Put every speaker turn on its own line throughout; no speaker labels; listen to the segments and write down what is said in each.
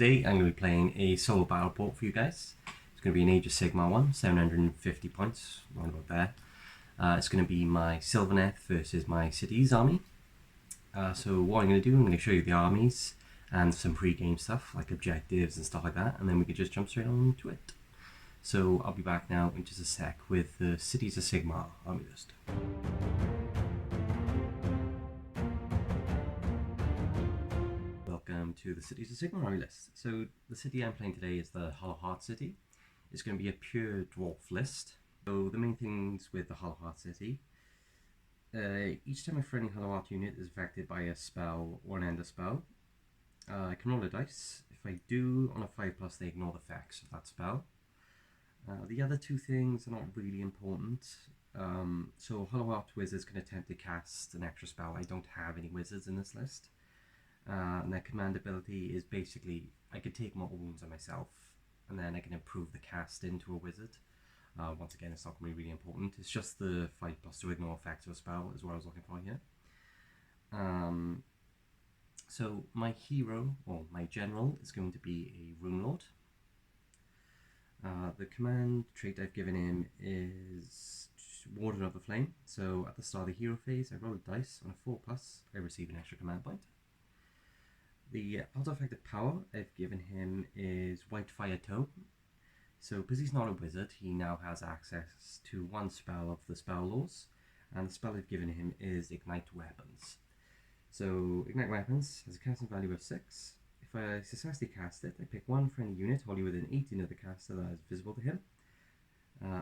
today I'm going to be playing a solo battle port for you guys. It's going to be an Age of Sigmar one, 750 points, around about there. It's going to be my Sylvaneth versus my cities army. So what I'm going to do, I'm going to show you the armies and some pre-game stuff like objectives and stuff like that, and then we can just jump straight on to it. So I'll be back now in just a sec with the Cities of Sigmar army list. Welcome to the Cities of Sigmar army list. So the city I'm playing today is the Hollow Heart City. It's going to be a pure dwarf list. So the main things with the Hollow Heart City, each time a friendly Hollow Heart unit is affected by a spell or an ender spell, I can roll a dice. If I do, on a 5+, they ignore the effects of that spell. The other two things are not really important. So Hollow Heart Wizards can attempt to cast an extra spell. I don't have any wizards in this list. And their command ability is basically, I could take mortal wounds on myself, and then I can improve the cast into a wizard. Once again, it's not going to be really important. It's just the 5+ to ignore effects of a spell is what I was looking for here. So my hero, or my general, is going to be a Rune Lord. The command trait I've given him is Warden of the Flame. So at the start of the hero phase, I roll a dice. On a 4+, I receive an extra command point. The artifact power I've given him is Whitefire Toe. So because he's not a wizard, he now has access to one spell of the spell laws, and the spell I've given him is Ignite Weapons. So Ignite Weapons has a casting value of 6. If I successfully cast it, I pick one friendly unit wholly within 18 of the caster that is visible to him.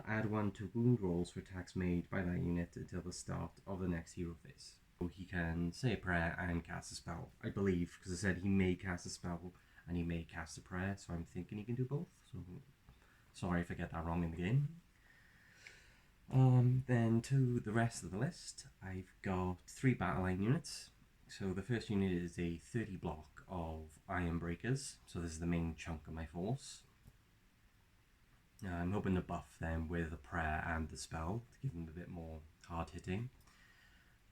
Add 1 to wound rolls for attacks made by that unit until the start of the next hero phase. So he can say a prayer and cast a spell, I believe, because I said he may cast a spell and he may cast a prayer, so I'm thinking he can do both. So sorry if I get that wrong in the game. Then to the rest of the list, I've got 3 battle line units. So the first unit is a 30 block of Iron Breakers, so this is the main chunk of my force. I'm hoping to buff them with a prayer and the spell to give them a bit more hard hitting.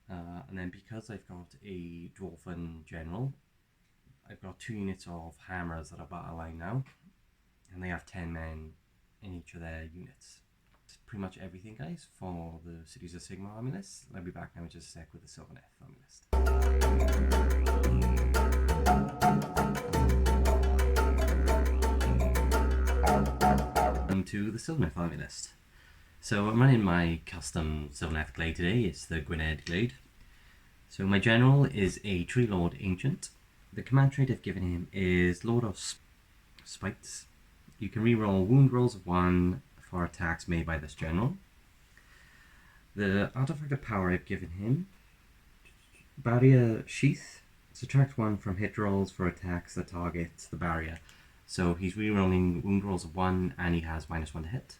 And then because I've got a Dwarven General, I've got 2 units of Hammers that are battle line now, and they have 10 men in each of their units. That's pretty much everything, guys, for the Cities of Sigmar army list. I'll be back now in just a sec with the Sylvaneth army list. To the Sylvaneth army list. So I'm running my custom Sylvaneth Glade today. It's the Gwynedd Glade. So my general is a Tree Lord Ancient. The command trait I've given him is Lord of Cites. You can reroll wound rolls of 1 for attacks made by this general. The artifact of power I've given him, Barrier Sheath. Subtract 1 from hit rolls for attacks that target the barrier. So he's rerolling wound rolls of 1 and he has -1 to hit.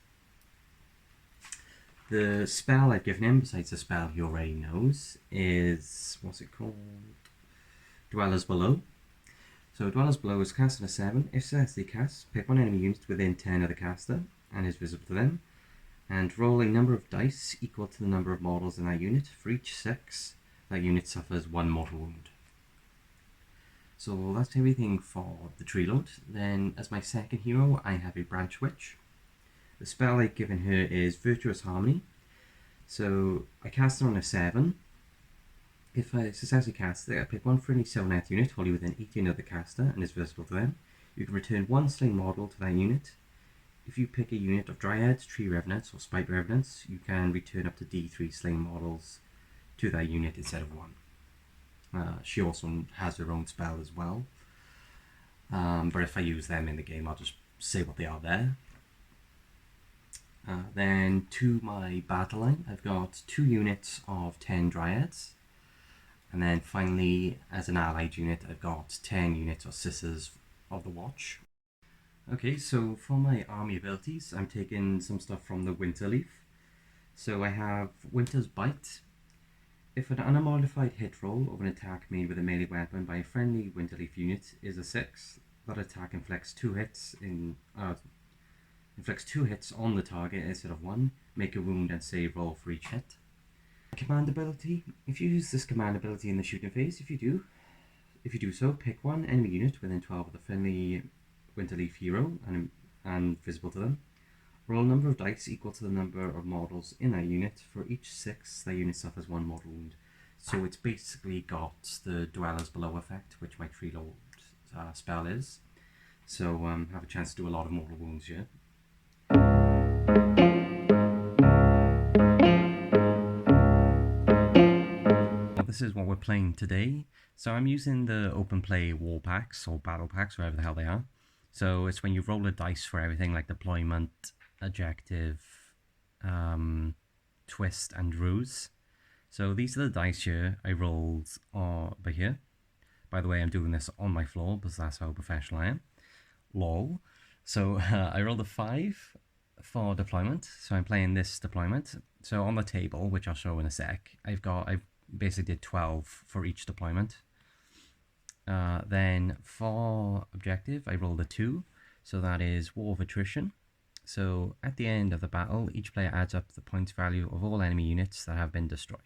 The spell I've given him, besides the spell he already knows, is, what's it called? Dwellers Below. So Dwellers Below is cast on a 7. If successfully cast, pick one enemy unit within 10 of the caster and is visible to them, and roll a number of dice equal to the number of mortals in that unit. For each 6, that unit suffers 1 mortal wound. So that's everything for the Tree Lord. Then as my second hero, I have a Branch Witch. The spell I've given her is Virtuous Harmony. So I cast her on a 7. If I successfully cast it, I pick one friendly Sylvaneth unit wholly within 18 of the caster and is visible to them. You can return 1 slain model to that unit. If you pick a unit of Dryads, Tree Revenants, or Spite Revenants, you can return up to D3 slain models to that unit instead of 1. She also has her own spell as well. But if I use them in the game, I'll just say what they are there. Then to my battle line, I've got 2 units of 10 Dryads. And then finally, as an allied unit, I've got 10 units of Sisters of the Watch. Okay, so for my army abilities, I'm taking some stuff from the Winter Leaf. So I have Winter's Bite. If an unmodified hit roll of an attack made with a melee weapon by a friendly Winterleaf unit is a 6, that attack inflicts 2 hits on the target instead of 1. Make a wound and save roll for each hit. Command ability. If you use this command ability in the shooting phase, if you do so, pick one enemy unit within 12 of the friendly Winterleaf hero and visible to them. Roll a number of dice equal to the number of models in that unit. For each 6, that unit suffers 1 mortal wound. So it's basically got the Dwellers Below effect, which my Tree Lord spell is. So have a chance to do a lot of mortal wounds here. Well, this is what we're playing today. So I'm using the open play war packs or battle packs, wherever the hell they are. So it's when you roll a dice for everything like deployment, objective, twist, and ruse. So these are the dice here I rolled over here. By the way, I'm doing this on my floor because that's how professional I am. Lol. So I rolled a 5 for deployment. So I'm playing this deployment. So on the table, which I'll show in a sec, I've basically did 12 for each deployment. Then for objective, I rolled a 2. So that is War of Attrition. So at the end of the battle, each player adds up the points value of all enemy units that have been destroyed.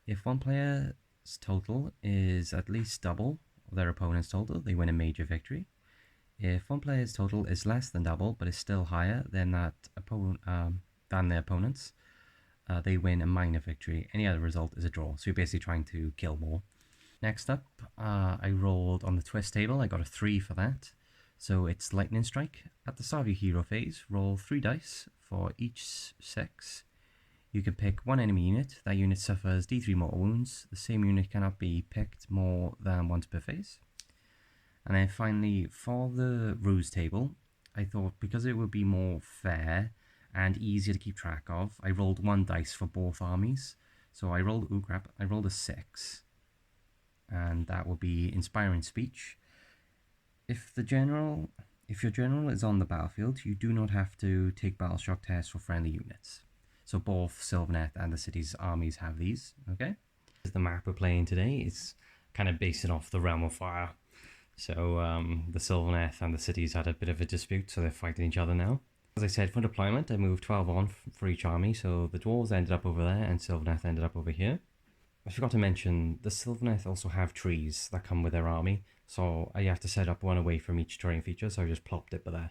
If one player's total is at least double their opponent's total, they win a major victory. If one player's total is less than double but is still higher than their opponent's, they win a minor victory. Any other result is a draw. So you're basically trying to kill more. Next up, I rolled on the twist table. I got a 3 for that. So it's Lightning Strike. At the start of your hero phase, roll 3 dice for each 6. You can pick one enemy unit. That unit suffers D3 mortal wounds. The same unit cannot be picked more than once per phase. And then finally, for the ruse table, I thought because it would be more fair and easier to keep track of, I rolled 1 dice for both armies. So I rolled, ooh crap, I rolled a 6. And that will be Inspiring Speech. If your general is on the battlefield, you do not have to take battle shock tests for friendly units. So both Sylvaneth and the city's armies have these, okay? The map we're playing today is kind of based off the Realm of Fire. So the Sylvaneth and the cities had a bit of a dispute, so they're fighting each other now. As I said, for deployment, I moved 12 on for each army, so the Dwarves ended up over there and Sylvaneth ended up over here. I forgot to mention, the Sylvaneth also have trees that come with their army, so I have to set up one away from each terrain feature, so I just plopped it there.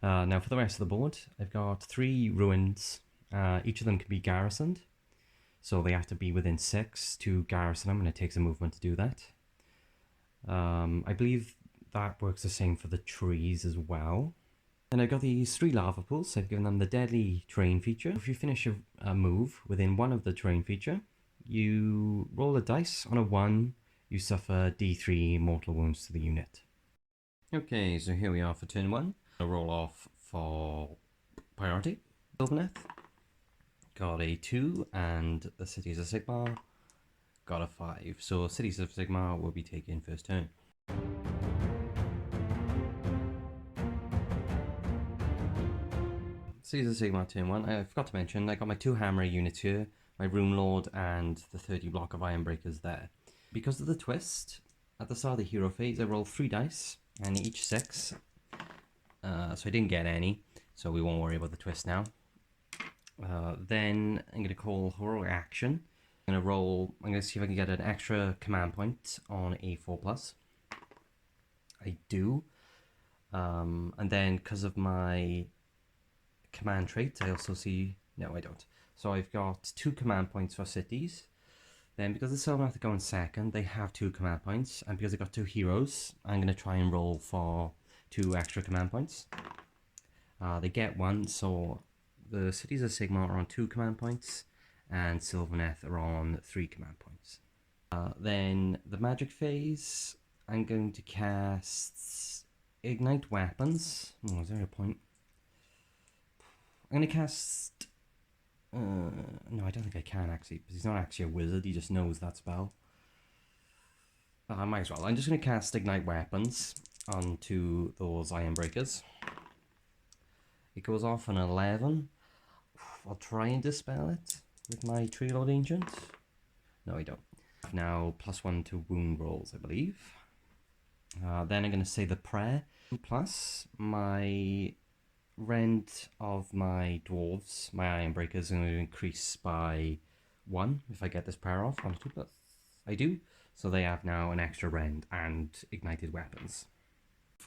Now for the rest of the board, I've got 3 ruins. Each of them can be garrisoned, so they have to be within 6 to garrison them, and it takes a movement to do that. I believe that works the same for the trees as well. And I've got these 3 lava pools, so I've given them the deadly terrain feature. If you finish a move within one of the terrain feature, you roll a dice. On a 1, you suffer D3 mortal wounds to the unit. Okay, so here we are for turn 1. I'll roll off for priority. Sylvaneth got a 2, and the Cities of Sigmar got a 5. So Cities of Sigmar will be taking first turn. Cities of Sigmar turn 1. I forgot to mention, I got my 2 hammer units here, my Rune Lord and the 30 block of Iron Breakers there. Because of the twist, at the start of the hero phase, I rolled 3 dice, and each 6. So I didn't get any, so we won't worry about the twist now. Then I'm going to call Heroic Action. I'm going to see if I can get an extra command point on a 4+. I do. And then because of my command trait, I also see... No, I don't. So I've got 2 command points for cities. Then because the Sylvaneth have to go in second, they have 2 command points. And because I got 2 heroes, I'm going to try and roll for 2 extra command points. They get 1, so the Cities of Sigmar are on 2 command points, and Sylvaneth are on 3 command points. Then the magic phase, I'm going to cast Ignite Weapons. Oh, is there a point? I'm going to cast... no, I don't think I can actually, because he's not actually a wizard, he just knows that spell. I might as well. I'm just going to cast Ignite Weapons onto those Iron Breakers. It goes off an 11. I'll try and dispel it with my Tree Lord Ancient. No, I don't. Now, +1 to wound rolls, I believe. Then I'm going to say the prayer. Plus, my rend of my dwarves, my Iron Breakers, are going to increase by 1 if I get this prayer off on a 2+. I do. So they have now an extra rend and ignited weapons.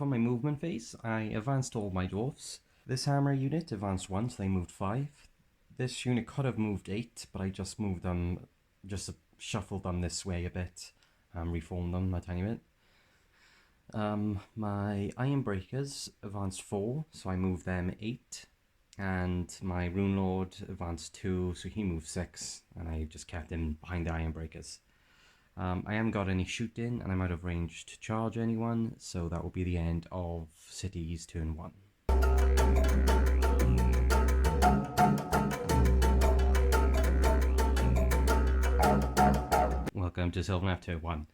for my movement phase, I advanced all my dwarfs. This hammer unit advanced 1, so they moved 5. This unit could have moved 8, but I just moved them, just shuffled them this way a bit, and reformed them a tiny bit. My Iron Breakers advanced 4, so I moved them 8. And my Rune Lord advanced 2, so he moved 6, and I just kept him behind the Iron Breakers. I haven't got any shooting, and I'm out of range to charge anyone, so that will be the end of Cities turn 1. Welcome to Sylvaneth turn 1.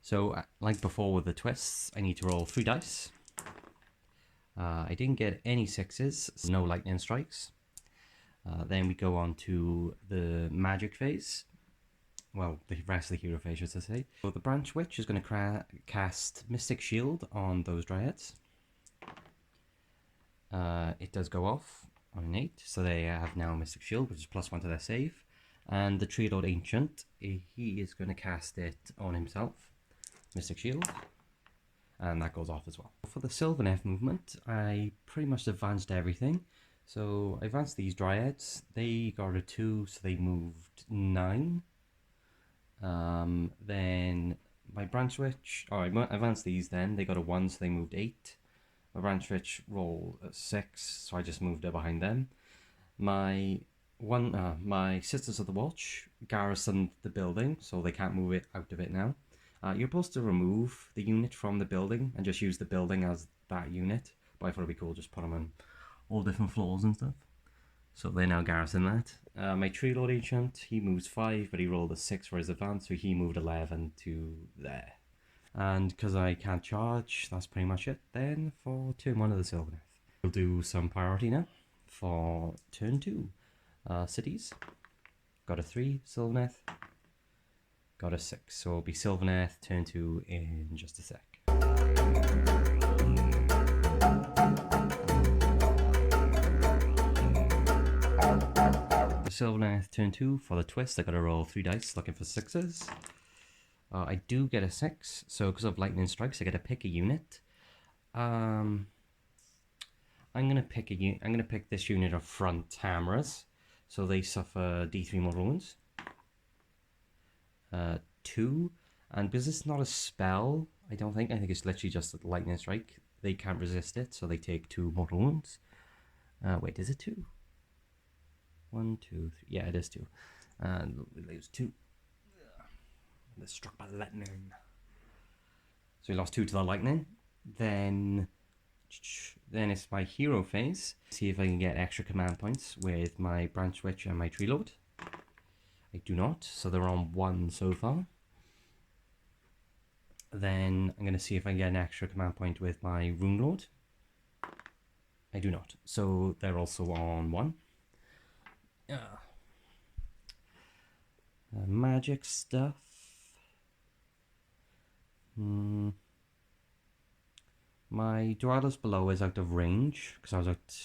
So, like before with the twists, I need to roll 3 dice. I didn't get any 6s, so no lightning strikes. Then we go on to the magic phase. Well, the rest of the hero phase, should I say. So the Branch Witch is going to cast Mystic Shield on those Dryads. It does go off on an 8, so they have now Mystic Shield, which is +1 to their save. And the Tree Lord Ancient, he is going to cast it on himself, Mystic Shield, and that goes off as well. For the Sylvaneth movement, I pretty much advanced everything. So I advanced these Dryads, they got a 2, so they moved 9. Then my Branch Witch, I advanced these then, they got a 1, so they moved 8. My Branch Witch rolled a 6, so I just moved it behind them. My Sisters of the Watch garrisoned the building, so they can't move it out of it now. You're supposed to remove the unit from the building and just use the building as that unit, but I thought it'd be cool just put them on all different floors and stuff. So they now garrison that. My Tree Lord Ancient, he moves 5, but he rolled a 6 for his advance, so he moved 11 to there. And because I can't charge, that's pretty much it then for turn 1 of the Sylvaneth. We'll do some priority now for turn 2. Cities. Got a 3, Sylvaneth. Got a 6, so it'll be Sylvaneth turn 2 in just a sec. Sylvaneth turn 2 for the twist. I gotta roll 3 dice looking for 6s. I do get a 6, so because of lightning strikes, I get to pick a unit. I'm gonna pick this unit of front hammerers, so they suffer D3 more wounds. 2, and because it's not a spell, I think it's literally just a lightning strike. They can't resist it, so they take 2 mortal wounds. Wait, is it 2? 1, 2, 3. Yeah, it is 2. And we lose 2. They're struck by lightning. So we lost 2 to the lightning. Then it's my hero phase. See if I can get extra command points with my Branch Witch and my Tree Lord. I do not, so they're on 1 so far. Then I'm going to see if I can get an extra command point with my Rune Lord. I do not, so they're also on 1. Magic stuff. My Dwellers Below is out of range because I was out.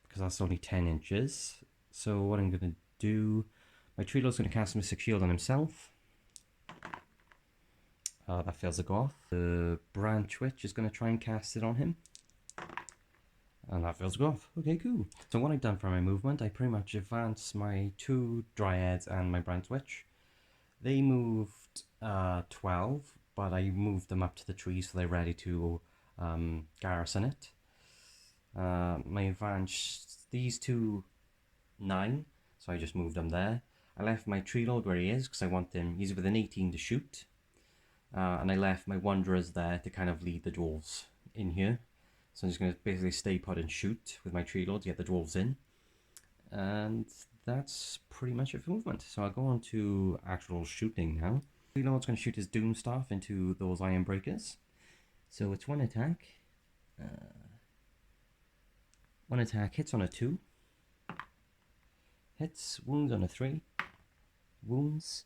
Because that's only 10 inches. So what I'm going to do, my Tree Lord's going to cast Mystic Shield on himself. That fails to go off. The Branch Witch is going to try and cast it on him. And that fails to go off. Okay, cool. So what I've done for my movement, I pretty much advanced my 2 Dryads and my Branch Witch. They moved 12, but I moved them up to the tree so they're ready to garrison it. My advance, these 2, 9, so I just moved them there. I left my Tree Lord where he is because I want him, he's within 18 to shoot. And I left my Wanderers there to kind of lead the Dwarves in here. So I'm just going to basically stay put and shoot with my Tree Lord to get the Dwarves in. And that's pretty much it for movement. So I'll go on to actual shooting now. Tree Lord's going to shoot his Doom Staff into those Iron Breakers. So it's 1 attack. 1 attack, hits on a 2. Hits, wounds on a 3. Wounds.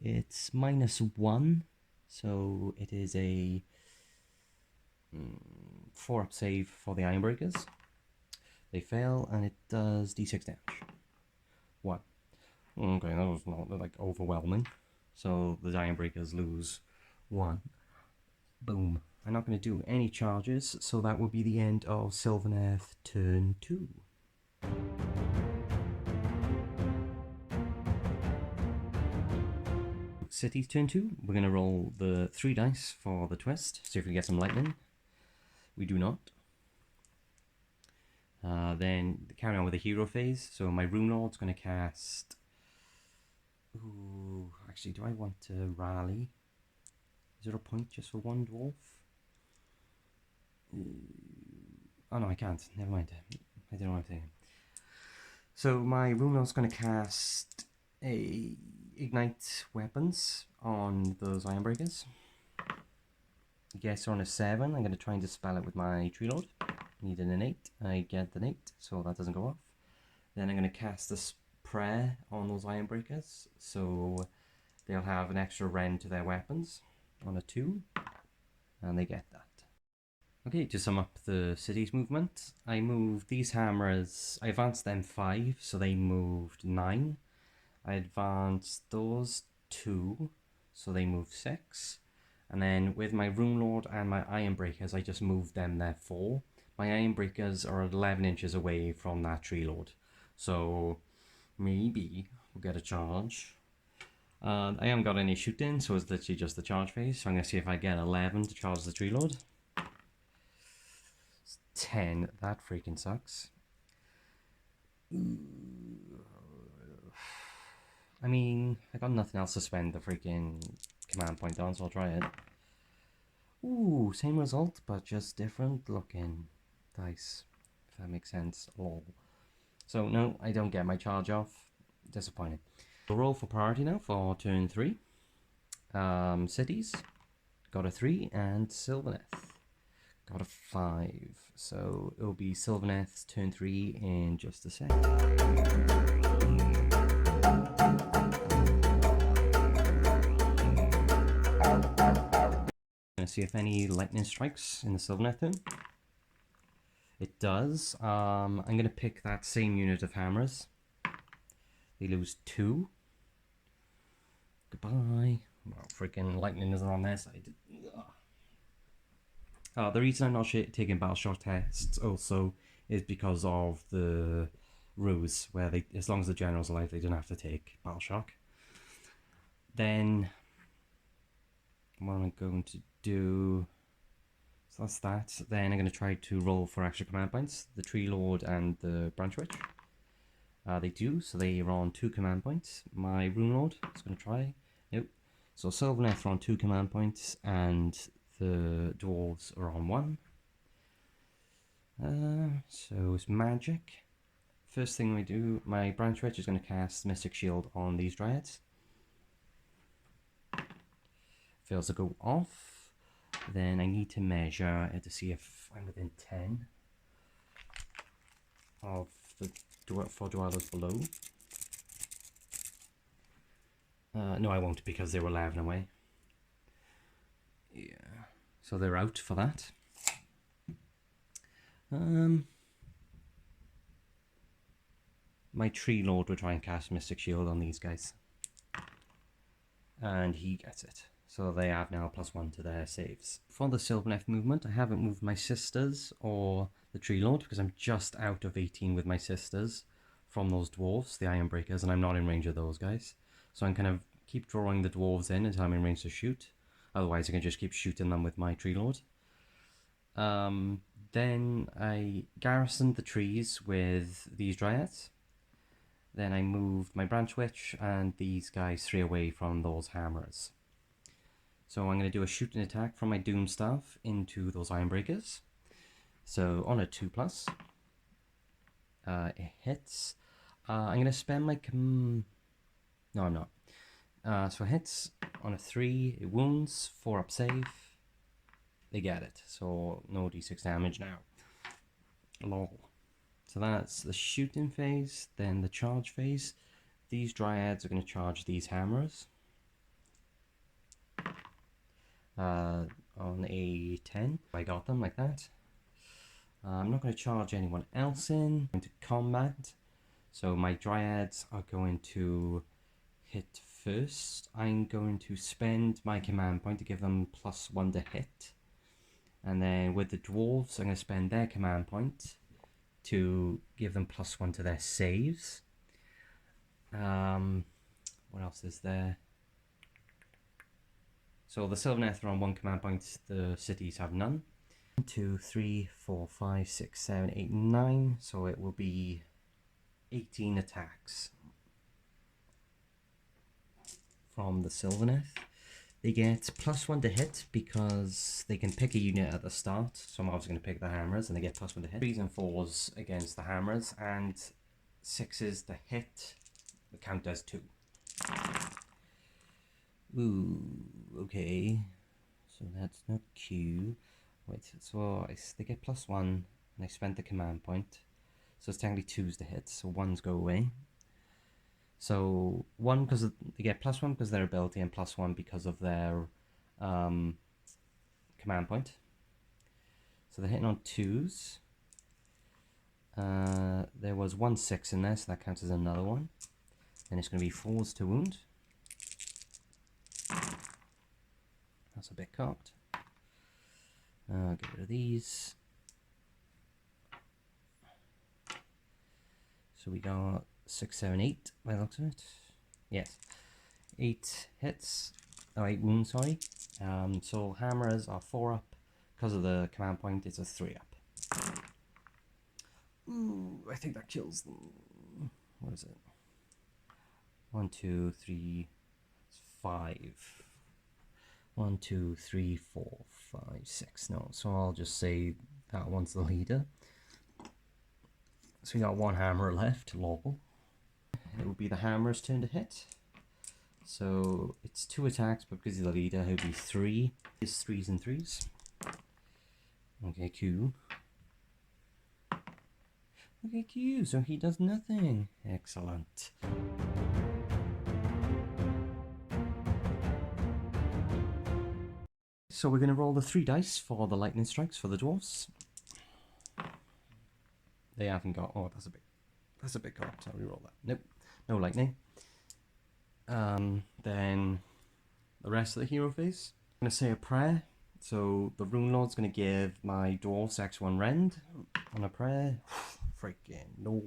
It's -1. So it is a 4-up save for the Iron Breakers. They fail, and it does d6 damage. 1. Okay, that was not like overwhelming. So the Iron Breakers lose 1. Boom. I'm not going to do any charges, so that will be the end of Sylvaneth turn 2. Cities turn 2, we're going to roll the 3 dice for the twist, see if we get some lightning. We do not. Then carry on with the hero phase, so my Rune Lord's going to cast... Ooh, actually, do I want to rally? Is there a point just for one dwarf? Oh no, I can't. Never mind. I don't know what I'm saying. So my Rune Lord's going to cast a Ignite Weapons on those Ironbreakers. Guess on a 7. I'm going to try and dispel it with my Tree Lord. Need an 8. I get an 8, so that doesn't go off. Then I'm going to cast this prayer on those Ironbreakers, so they'll have an extra rend to their weapons on a 2, and they get that. Okay, to sum up the city's movement, I moved these hammers, I advanced them 5, so they moved 9. I advanced those 2, so they moved 6. And then with my Rune Lord and my Ironbreakers, I just moved them there 4. My Ironbreakers are 11 inches away from that Tree Lord, so maybe we'll get a charge. I haven't got any shooting, so it's literally just the charge phase. So I'm going to see if I get 11 to charge the Tree Lord. 10. That freaking sucks. I mean, I got nothing else to spend the freaking command point on, so I'll try it. Ooh, same result, but just different looking dice, if that makes sense. Lol. So no, I don't get my charge off. Disappointing. We'll roll for priority now for turn 3. Cities, got a 3, and Sylvaneth got a 5. So it'll be Sylvaneth's turn 3 in just a sec. Gonna see if any lightning strikes in the Sylvaneth turn. It does. I'm gonna pick that same unit of hammers. They lose 2. Goodbye. Well, freaking lightning isn't on their side. The reason I'm not taking battle shock tests also is because of the ruse where they, as long as the general's alive, they don't have to take battle shock. Then what I'm going to do, so that's that. Then I'm going to try to roll for extra command points. The Tree Lord and the Branch Witch. They do, so they are on 2 command points. My Rune Lord is going to try. Nope. So Sylvaneth are on 2 command points, and the dwarves are on 1. So it's magic. First thing we do, my Branch Witch is going to cast Mystic Shield on these dryads. Fails to go off. Then I need to measure to see if I'm within 10 of the for dwellers below. No, I won't, because they were 11 away. Yeah, so they're out for that. My Tree Lord will try and cast Mystic Shield on these guys, and he gets it. So they have now +1 to their saves. For the Sylvaneth movement, I haven't moved my sisters or the Tree Lord because I'm just out of 18 with my sisters from those dwarves, the Ironbreakers, and I'm not in range of those guys. So I'm kind of keep drawing the dwarves in until I'm in range to shoot. Otherwise I can just keep shooting them with my Tree Lord. Then I garrisoned the trees with these dryads. Then I moved my Branch Witch and these guys 3 away from those hammers. So I'm going to do a shooting attack from my Doomstaff into those Ironbreakers. So on a 2+, it hits. I'm going to spend my... No, I'm not. So it hits on a 3, it wounds, 4 up save. They get it, so no d6 damage now. Lol. So that's the shooting phase, then the charge phase. These dryads are going to charge these hammers. On a 10, I got them like that. I'm not going to charge anyone else in. I'm going to combat. So my dryads are going to hit first. I'm going to spend my command point to give them +1 to hit. And then with the dwarves, I'm going to spend their command point to give them +1 to their saves. What else is there? So the Sylvaneth are on 1 command point, the cities have none. 1, 2, 3, 4, 5, 6, 7, 8, 9. So it will be 18 attacks from the Sylvaneth. They get +1 to hit because they can pick a unit at the start. So I'm obviously going to pick the hammers and they get +1 to hit. 3s and 4s against the hammers and 6s to hit. The count does 2. Ooh, okay. So that's not Q. Wait, so they get +1 and I spent the command point. So it's technically 2s to hit, so 1s go away. So 1 because they get +1 because of their ability and +1 because of their command point. So they're hitting on 2s. There was 1 6 in there, so that counts as another one. Then it's going to be 4s to wound. That's a bit cocked. Get rid of these. So we got 6, 7, 8 by the looks of it. Yes. 8 hits. Oh, 8 wounds, sorry. So hammers are 4 up. Because of the command point, it's a 3 up. Ooh, I think that kills them. What is it? 1, 2, 3, 5. 1, 2, 3, 4, 5, 6. No, so I'll just say that one's the leader. So we got 1 hammer left, lol. It will be the hammer's turn to hit. So it's 2 attacks, but because he's the leader, he'll be 3. It's 3s and 3s. Okay, Q. Okay, Q, so he does nothing. Excellent. So we're going to roll the 3 dice for the lightning strikes for the dwarves. They haven't got... Oh, that's a bit cocked. I'll reroll that. Nope, no lightning. Then the rest of the hero phase. I'm going to say a prayer. So the Rune Lord's going to give my dwarves X1 Rend on a prayer. Freaking no.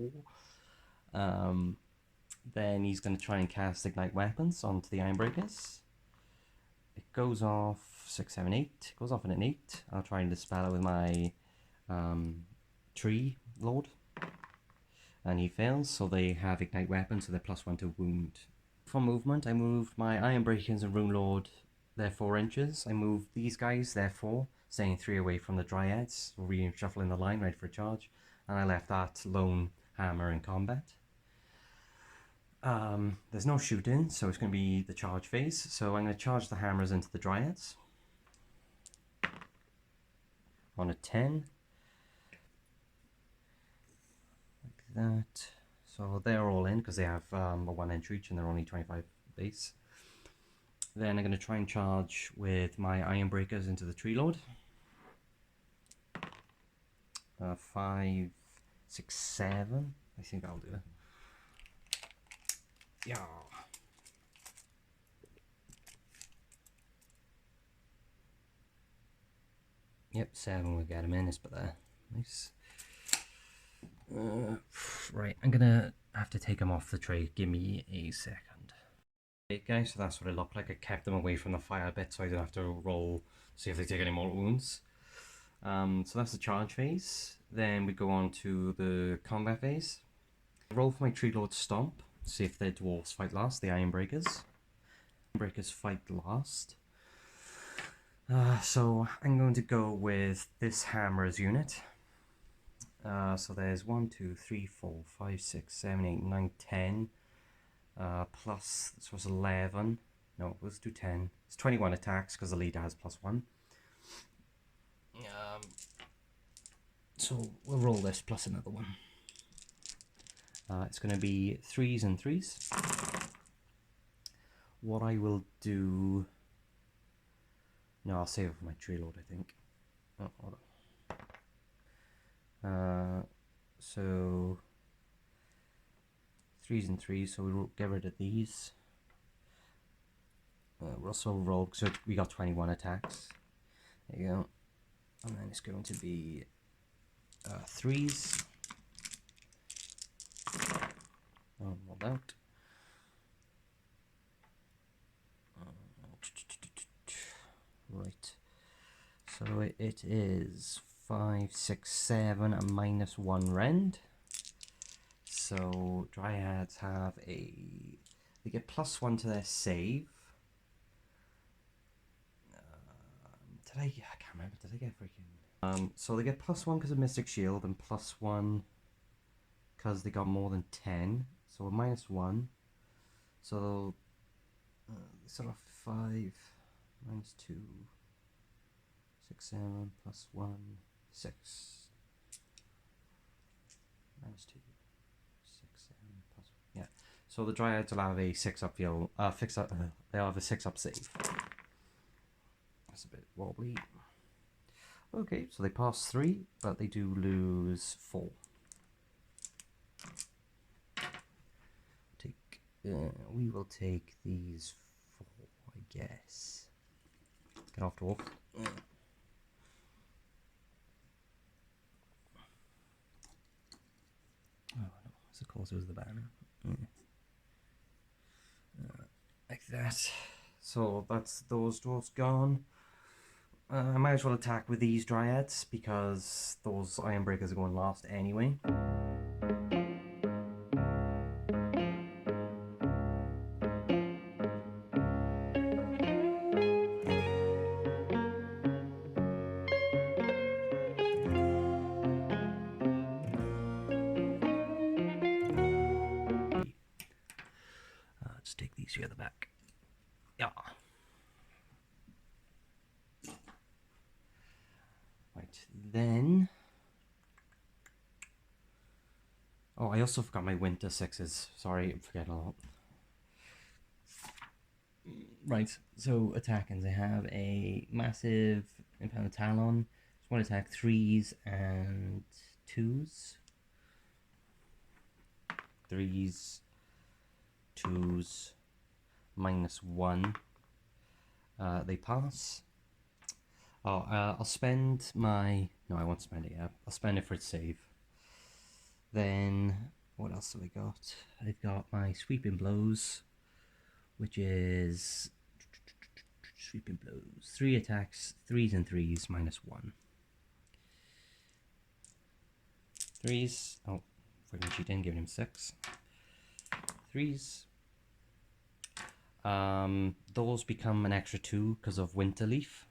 Then he's going to try and cast Ignite Weapons onto the Ironbreakers. It goes off 6, 7, 8. It goes off in an 8. I'll try and dispel it with my Tree Lord. And he fails, so they have Ignite Weapons, so they're +1 to wound. For movement, I moved my Ironbreakers and Rune Lord, they're 4 inches. I moved these guys, they're 4, staying 3 away from the Dryads, reshuffling the line, ready for a charge. And I left that lone hammer in combat. There's no shooting, so it's going to be the charge phase. So I'm going to charge the hammers into the Dryads. On a 10. Like that. So they're all in because they have a 1 inch reach and they're only 25 base. Then I'm going to try and charge with my Ironbreakers into the Tree Lord. 5, 6, 7. I think I'll do it. Yeah. Yep, 7 will get him in. It's but there. Nice. Right, I'm gonna have to take him off the tray. Give me a second. Okay, guys, so that's what it looked like. I kept them away from the fire bit so I didn't have to roll, see if they take any more wounds. So that's the charge phase. Then we go on to the combat phase. I roll for my Tree Lord Stomp, see if their dwarves fight last, the Ironbreakers. Ironbreakers fight last. So I'm going to go with this hammer's unit. So there's 1, 2, 3, 4, 5, 6, 7, 8, 9, 10. Plus, this was 11. No, let's do 10. It's 21 attacks because the leader has +1. So we'll roll this plus another one. It's going to be 3s and 3s. What I will do... No, I'll save it for my Tree Lord, I think. Oh, hold on. So 3s and 3s, so we'll get rid of these. We'll also roll, so we got 21 attacks. There you go. And then it's going to be 3s. Oh, not that. Right. So it is 5, 6, 7, and -1 rend. So Dryads have they get +1 to their save. I can't remember. Did I get freaking? So they get +1 because of Mystic Shield and +1 because they got more than 10. So a -1. So sort of 5, -2, 6, 7, +1, 6. -2, 6, 7, +1. Yeah. So the Dryads will have a 6-up field. They'll have a 6-up save. That's a bit wobbly. Okay, so they pass 3, but they do lose 4. We will take these 4, I guess. Get off, dwarf. Oh no, so close was the banner. Like that. So that's those dwarves gone. I might as well attack with these Dryads because those Iron Breakers are going last anyway. Just take these here at the back. Yeah. Right, then... Oh, I also forgot my Winter 6s. Sorry, I'm forgetting a lot. Right, so attackings. I have a massive Impaled Talon. Just want to attack 3s and 2s. 3s, 2s, -1. They pass. Oh, I'll spend my... No, I won't spend it yet. I'll spend it for its save. Then, what else have I got? I've got my Sweeping Blows, which is... Sweeping Blows. 3 attacks, 3s and 3s, -1. 3s... Oh, freaking cheating, giving him 6. 3s. Those become an extra 2 because of Winter Leaf.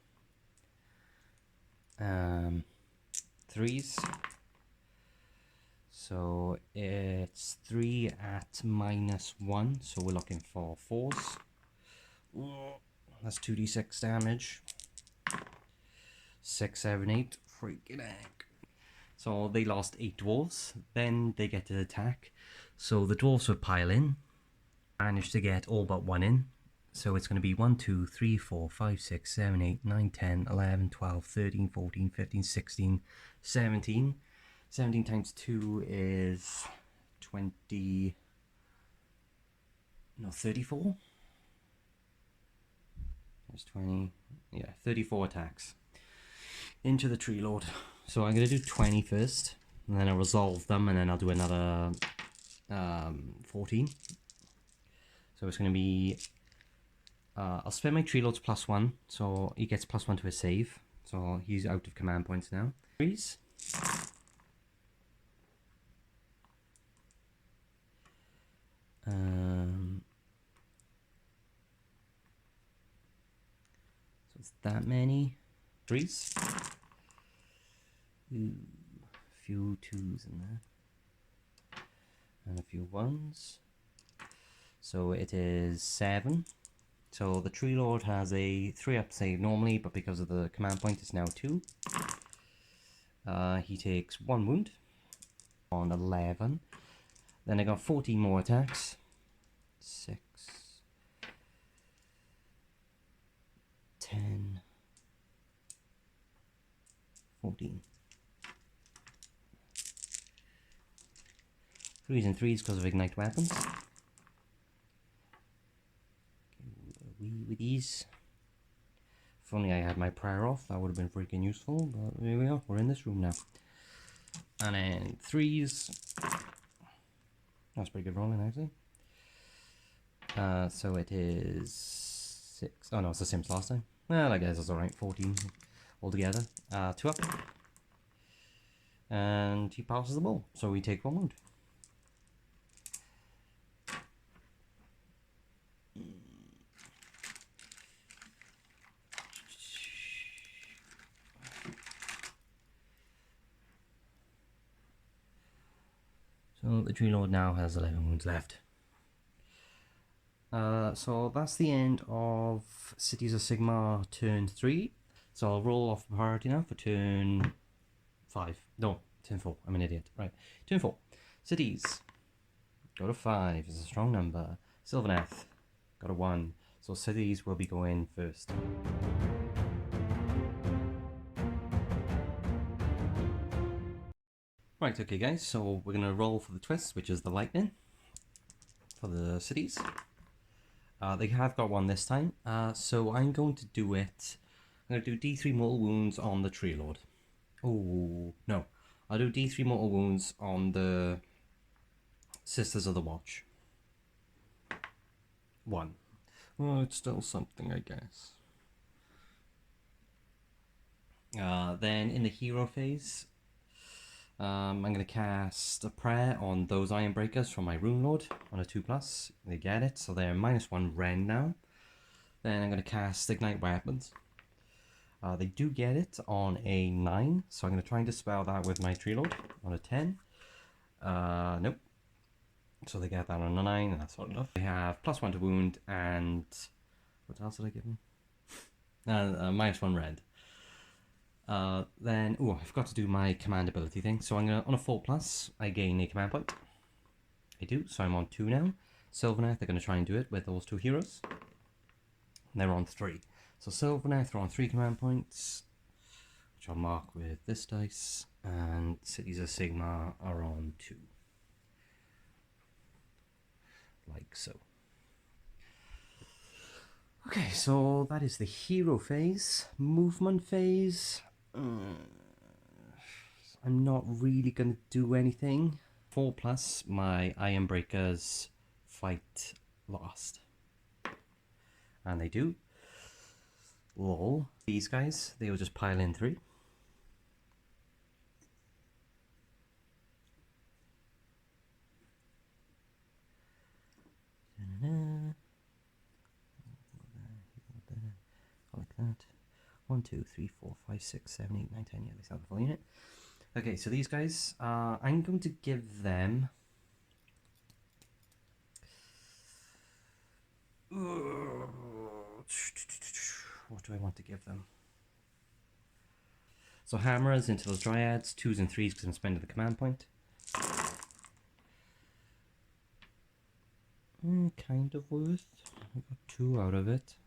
3s. So it's 3 at -1, so we're looking for 4s. That's 2d6 damage. 6, 7, 8. Freaking heck. So they lost 8 dwarves. Then they get to attack. So the dwarves would pile in. Managed to get all but 1 in. So it's going to be 1, 2, 3, 4, 5, 6, 7, 8, 9, 10, 11, 12, 13, 14, 15, 16, 17. 17 times 2 is 20... No, 34? There's 20... Yeah, 34 attacks. Into the Tree Lord. So I'm going to do 20 first, and then I'll resolve them, and then I'll do another 14. So it's going to be... I'll spend my Tree Lord's +1, so he gets +1 to his save. So he's out of command points now. Trees. So it's that many. 3s. Ooh, a few 2s in there. And a few 1s. So it is 7. So the Tree Lord has a 3-up save normally, but because of the command point it's now 2. He takes 1 wound on 11. Then I got 14 more attacks. 6, 10, 14. 3s and 3s because of ignite weapons. With these. If only I had my prayer off, that would have been freaking useful, but here we are, we're in this room now. And then 3s. That's pretty good rolling, actually. So it is 6. Oh no, it's the same as last time. Well, I guess it's alright, 14 altogether. 2 up. And he passes the ball, so we take 1 wound. So the Tree Lord now has 11 wounds left. So that's the end of Cities of Sigmar turn 3. So I'll roll off the priority now for turn 5. No, turn 4. I'm an idiot. Right, turn 4. Cities. Go to 5 is a strong number. Sylvaneth. Got a 1. So cities will be going first. Right, okay guys, so we're going to roll for the twist, which is the lightning for the cities. They have got 1 this time, so I'm going to do it. I'm going to do D3 mortal wounds on the Tree Lord. Oh, no. I'll do D3 mortal wounds on the Sisters of the Watch. 1. Well, it's still something, I guess. Then in the hero phase, I'm going to cast a prayer on those Iron Breakers from my Rune Lord on a 2+. They get it, so they're -1 rend now. Then I'm going to cast Ignite Weapons. They do get it on a 9, so I'm going to try and dispel that with my Tree Lord on a 10. Nope. So they get that on a 9, and that's not enough. They have +1 to wound, and what else did I give them? -1 rend. Then, I forgot to do my command ability thing. So I'm gonna, on a 4+, I gain a command point. I do, so I'm on 2 now. Sylvaneth, they're gonna try and do it with those 2 heroes. And they're on 3. So Sylvaneth are on 3 command points, which I'll mark with this dice, and Cities of Sigmar are on 2. Like so. Okay, so that is the hero phase. Movement phase. I'm not really going to do anything. 4+, my Iron Breakers fight last. And they do. Lol. These guys, they will just pile in 3. Like that. 1, 2, 3, 4, 5, 6, 7, 8, 9, 10. Yeah, they sound the full unit. Okay, so these guys, I'm going to give them. What do I want to give them? So hammers into those dryads, 2s and 3s because I'm spending the command point. Kind of worth. I got 2 out of it.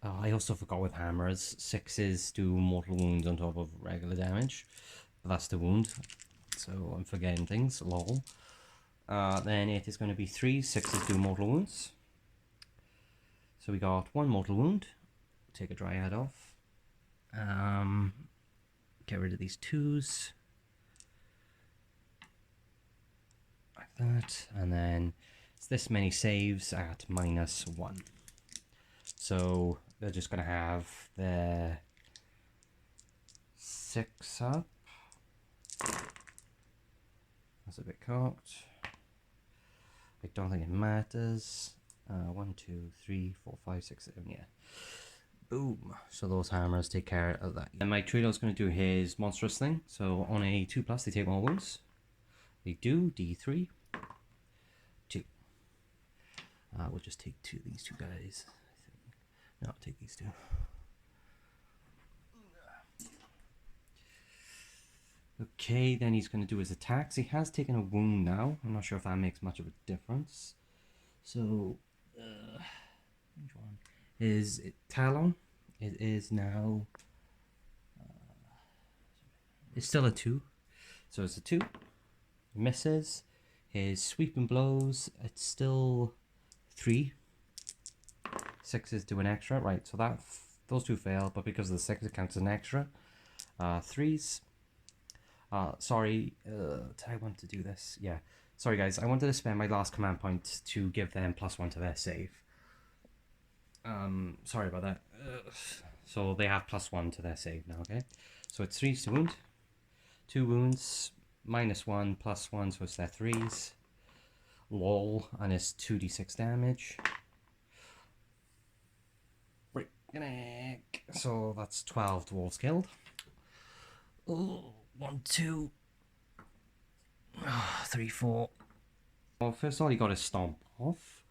I also forgot with hammers, 6s do mortal wounds on top of regular damage. But that's the wound, so I'm forgetting things, lol. Then it is going to be 3s, 6s do mortal wounds. So we got 1 mortal wound. Take a dryad off. Get rid of these 2s. Like that. And then it's this many saves at -1. So they're just going to have their 6 up. That's a bit cocked. I don't think it matters. 1, 2, 3, 4, 5, 6, 7, yeah. Boom. So those hammers take care of that. And my Trio's going to do his monstrous thing. So on a 2+, they take more wounds. They do D3. 2. We'll just take these 2 guys. No, I'll take these 2. Okay, then he's going to do his attacks. He has taken a wound now. I'm not sure if that makes much of a difference. So, which one? Is it Talon? It is now. It's still a 2. So it's a 2. Misses. His sweeping blows. It's still 3. 6s do an extra. Right, so that those two fail, but because of the 6 it counts as an extra. 3s. Sorry, did I want to do this? Yeah. Sorry guys, I wanted to spend my last command point to give them +1 to their save. Sorry about that. So they have +1 to their save now, okay? So it's 3s to wound. 2 wounds, -1, +1, so it's their 3s. Lol, and it's 2d6 damage. So that's 12 dwarves killed. Oh, 1, 2, 3, 4. Well, first of all, he got his stomp off.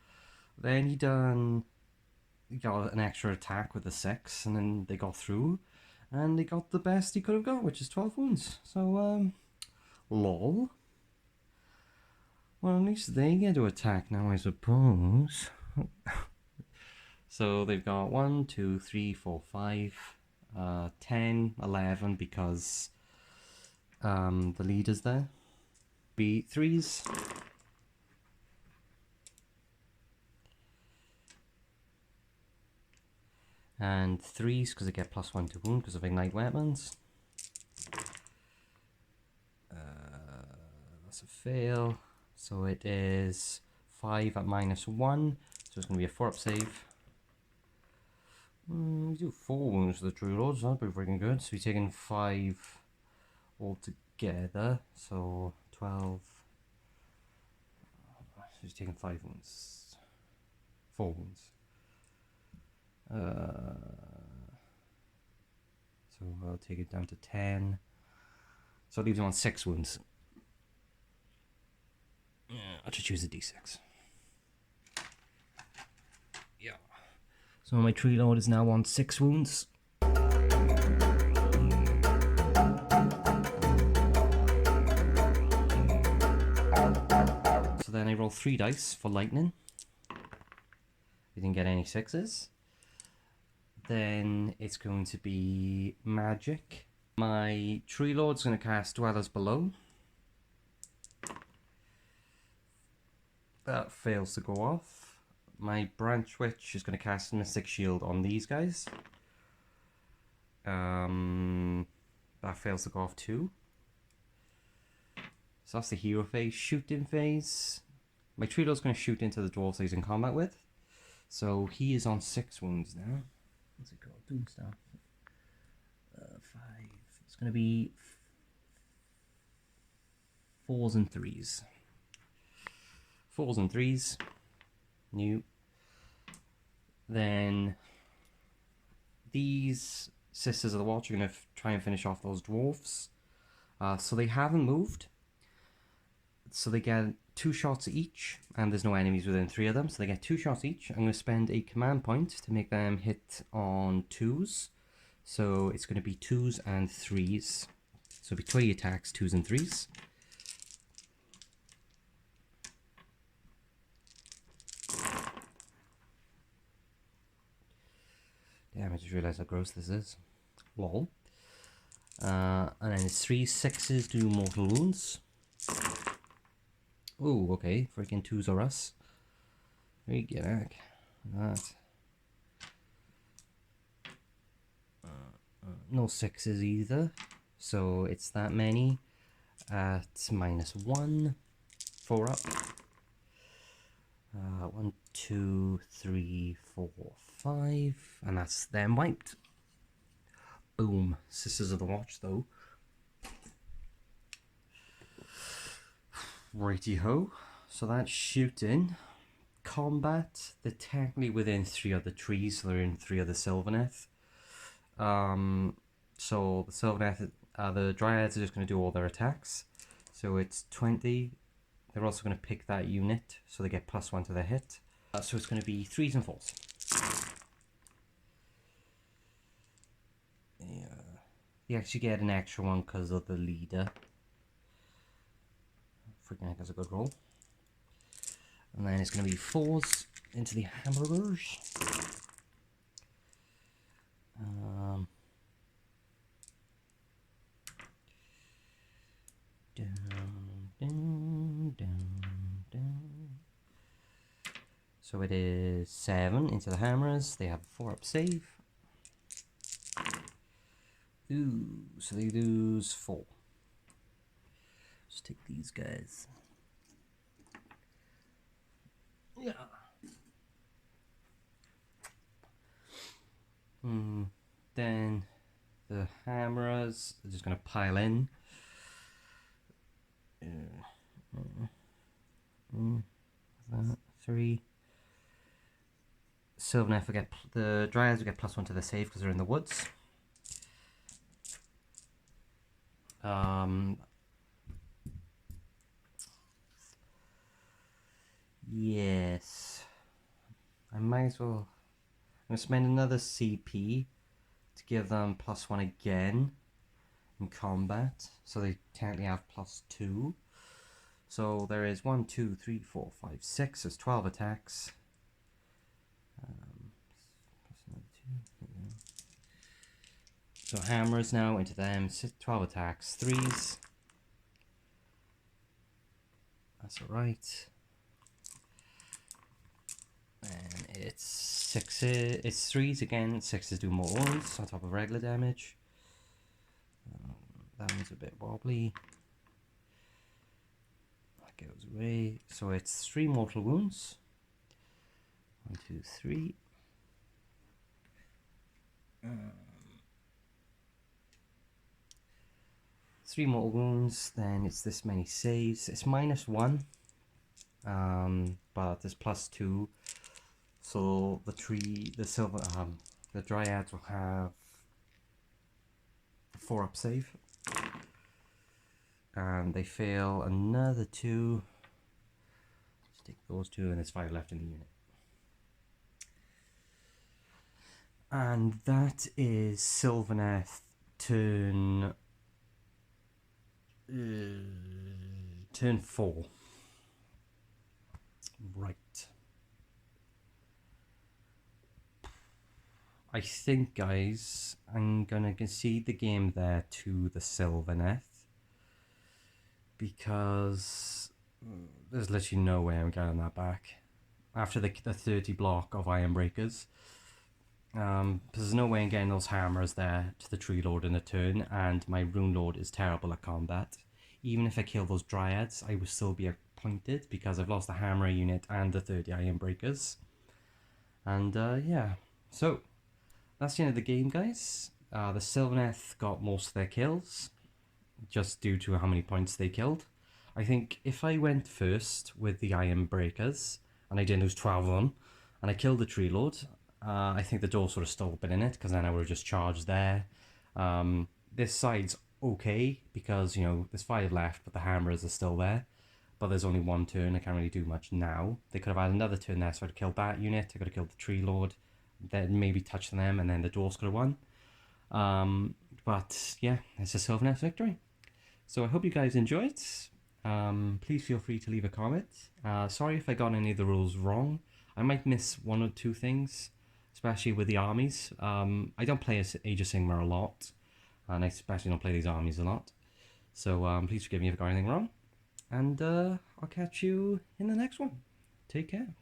Then he got an extra attack with the 6, and then they got through, and they got the best he could have got, which is 12 wounds. So, lol. Well, at least they get to attack now, I suppose. So they've got 1, 2, 3, 4, 5, 10, 11, because the leader's there. Be 3s. And 3s because they get +1 to wound because of ignite weapons. That's a fail. So it is 5 at -1. So it's going to be a 4-up save. We do 4 wounds to the True Lords. That'd be freaking good. So we're taking 5 altogether. So 12. So he's taking 5 wounds. 4 wounds. So I'll take it down to 10. So it leaves him on 6 wounds. Yeah, I'll just choose a d6. Yeah. So my tree lord is now on 6 wounds. So then I roll 3 dice for lightning. We didn't get any 6s. Then it's going to be magic. My tree lord's going to cast Dwellers Below. That fails to go off. My branch witch is going to cast Mystic Shield on these guys. That fails to go off too. So that's the hero phase. Shooting phase. My tree lord's going to shoot into the dwarves he's in combat with. So he is on 6 wounds now. What's it called? Doomstaff. 5. It's going to be 4s and 3s. 4s and 3s. New. Then these Sisters of the Watch are going to try and finish off those dwarves. So they haven't moved. So they get 2 shots each, and there's no enemies within 3 of them, so they get 2 shots each. I'm going to spend a command point to make them hit on 2s. So it's going to be 2s and 3s. So it'll be 20 attacks, 2s and 3s. Damn, I just realised how gross this is. Lol. And then it's 3 6s do mortal wounds. Oh, okay. Freaking 2s are us. There you go. That. No 6s either. So it's that many at -1. 4 up. 1, 2, 3, 4, 5. And that's them wiped. Boom. Sisters of the Watch, though. Righty ho. So that's shooting. Combat. They're technically within 3 other trees, so they're in 3 other Sylvaneth. So the Sylvaneth, the Dryads are just going to do all their attacks. So it's 20. They're also going to pick that unit, so they get +1 to their hit. So it's going to be 3s and 4s. Yeah. You actually get an extra one because of the leader. Freaking heck, that's a good roll. And then it's going to be 4s into the hamburgers. Down. So it is 7 into the hammers. They have a 4-up save. Ooh, so they lose 4. Just take these guys. Yeah. Then the hammerers are just going to pile in. That, 3. Sylvaneth will get the Dryads will get +1 to the save because they're in the woods. Yes, I might as well. I'm gonna spend another CP to give them +1 again in combat, so they technically have +2. So there is 1, 2, 3, 4, 5, 6. There's 12 attacks. Plus another 2. So hammers now into them. 12 attacks, 3s. That's alright. And it's 6s. It's 3s again. 6s do more wounds on top of regular damage. That one's a bit wobbly. That goes away. So it's 3 mortal wounds. 1, 2, 3. 3 mortal wounds. Then it's this many saves. It's -1. But there's +2. So the dryads will have 4 up save. And they fail another 2. Just take those 2, and there's 5 left in the unit. And that is Sylvaneth turn 4. Right. I think, guys, I'm gonna concede the game there to the Sylvaneth, because there's literally no way I'm getting that back after the 30 block of Iron Breakers. There's no way I'm getting those hammers there to the Tree Lord in a turn, and my Rune Lord is terrible at combat. Even if I kill those Dryads, I will still be appointed because I've lost the hammer unit and the 30 Iron Breakers. And yeah, so that's the end of the game, guys. The Sylvaneth got most of their kills, just due to how many points they killed. I think if I went first with the Iron Breakers, and I didn't lose 12 of them, and I killed the Tree Lord, I think the door sort of still been in it, because then I would have just charged there. This side's okay, because, you know, there's 5 left, but the hammers are still there. But there's only 1 turn, I can't really do much now. They could have had another turn there, so I'd have killed that unit, I could have killed the Tree Lord, then maybe touched them, and then the dwarves could have won. But yeah, it's a Sylvaneth victory. So I hope you guys enjoyed. Please feel free to leave a comment. Sorry if I got any of the rules wrong. I might miss 1 or 2 things, especially with the armies. I don't play Age of Sigmar a lot, and I especially don't play these armies a lot. So please forgive me if I got anything wrong. And I'll catch you in the next one. Take care.